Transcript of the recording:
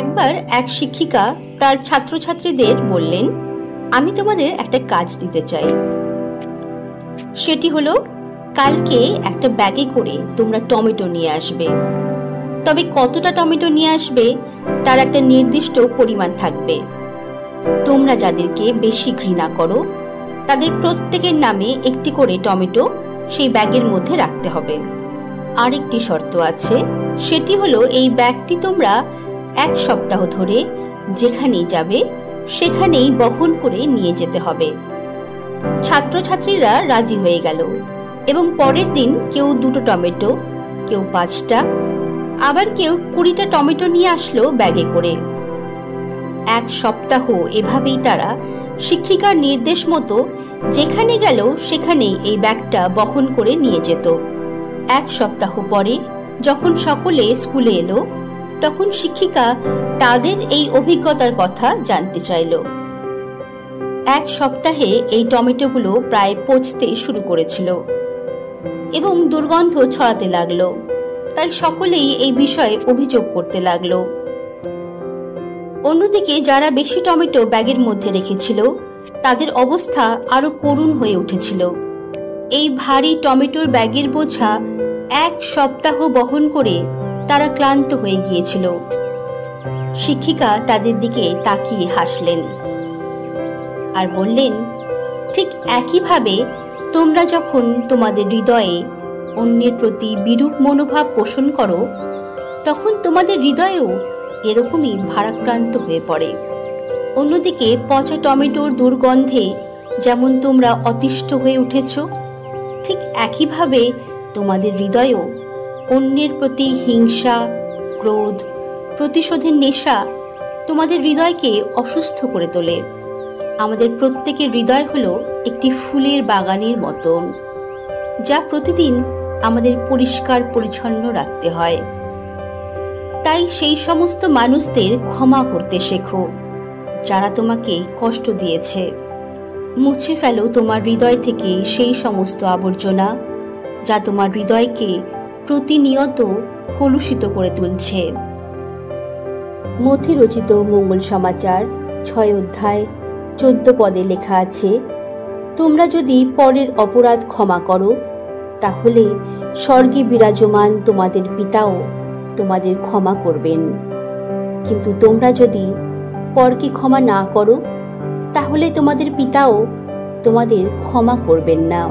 একবার এক শিক্ষিকা তার ছাত্রছাত্রীদের বললেন, আমি তোমাদের একটা কাজ দিতে চাই। সেটি হলো, কালকে একটা ব্যাগে করে তোমরা টমেটো নিয়ে আসবে। তবে কতটা টমেটো নিয়ে আসবে তার একটা নির্দিষ্ট পরিমাণ থাকবে। তোমরা যাদেরকে বেশি ঘৃণা করো তাদের প্রত্যেকের নামে একটি করে টমেটো সেই ব্যাগের মধ্যে রাখতে হবে। আরেকটি শর্ত আছে, সেটি হলো এই ব্যাগটি তোমরা 1 সপ্তাহ ধরে যেখানেই যাবে সেখানেই বহন করে নিয়ে যেতে হবে। ছাত্রছাত্রীরা রাজি হয়ে গেল এবং পরের দিন কেউ 2টো টমেটো, কেউ 5টা, আবার কেউ 20টা টমেটো নিয়ে আসলো ব্যাগে করে। 1 সপ্তাহ এভাবেই তারা শিক্ষিকার নির্দেশ মতো যেখানে গেল সেখানেই এই ব্যাগটা বহন করে নিয়ে যেত। 1 সপ্তাহ পরে যখন সকলে স্কুলে এলো, তখন শিক্ষিকা তাদের এই অভিজ্ঞতার কথা জানতে চাইল। 1 সপ্তাহে এই টমেটোগুলো প্রায় পচতে শুরু করেছিল এবং দুর্গন্ধ ছড়াতে লাগলো। তাই সকলেই এই বিষয়ে অভিযোগ করতে লাগলো। অন্যদিকে যারা বেশি টমেটো ব্যাগের মধ্যে রেখেছিল তাদের অবস্থা আরো করুণ হয়ে উঠেছিল। এই ভারী টমেটোর ব্যাগের বোঝা 1 সপ্তাহ বহন করে তারা ক্লান্ত হয়ে গিয়েছিল। শিক্ষিকা তাদের দিকে তাকিয়ে হাসলেন আর বললেন, ঠিক একইভাবে তোমরা যখন তোমাদের হৃদয়ে অন্যের প্রতি বিরূপ মনোভাব পোষণ করো, তখন তোমাদের হৃদয়েও এরকমই ভারাক্রান্ত হয়ে পড়ে। অন্যদিকে পচা টমেটোর দুর্গন্ধে যেমন তোমরা অতিষ্ঠ হয়ে উঠেছ, ঠিক একইভাবে তোমাদের হৃদয়েও অন্যের প্রতি হিংসা, ক্রোধ, প্রতিশোধের নেশা তোমাদের হৃদয়কে অসুস্থ করে তোলে। আমাদের প্রত্যেকের হৃদয় হলো একটি ফুলের বাগানের মতন, যা প্রতিদিন আমাদের পরিষ্কার পরিচ্ছন্ন রাখতে হয়। তাই সেই সমস্ত মানুষদের ক্ষমা করতে শেখো যারা তোমাকে কষ্ট দিয়েছে। মুছে ফেলো তোমার হৃদয় থেকে সেই সমস্ত আবর্জনা যা তোমার হৃদয়কে প্রতিনিয়ত কলুষিত করে তুলছে। মথি রচিত মঙ্গল সমাচার 6 অধ্যায় 14 পদে লেখা আছে, তোমরা যদি পরের অপরাধ ক্ষমা করো, তাহলে স্বর্গে বিরাজমান তোমাদের পিতাও তোমাদের ক্ষমা করবেন। কিন্তু তোমরা যদি পরকে ক্ষমা না করো, তাহলে তোমাদের পিতাও তোমাদের ক্ষমা করবেন না।